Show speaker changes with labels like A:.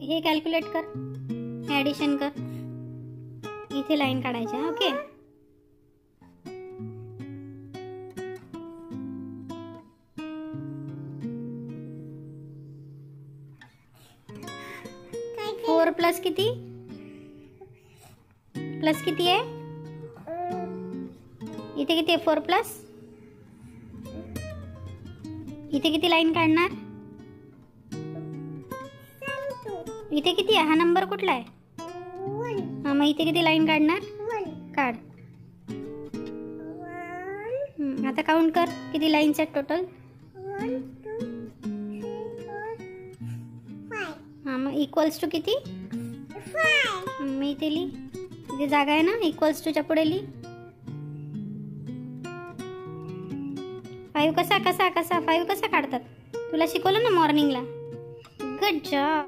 A: हे कॅल्क्युलेट कर, ॲडिशन कर, इथे लाईन काढायची. ओके. फोर प्लस किती? प्लस किती आहे इथे? किती आहे 4 प्लस? इथे किती लाईन काढणार? इथे किती आहे? हा नंबर कुठला आहे? हा, मग इथे किती लाईन काढणार? काढ. आता काउंट कर किती लाईन्स आहेत टोटल. हा, मग इक्वल्स टू किती? मी इथे लिही, इथे जागा आहे ना, इक्वल्स टूच्या पुढे लिही. 5 कसा कसा कसा 5 कसा काढतात? तुला शिकवलं ना मॉर्निंगला. Good job.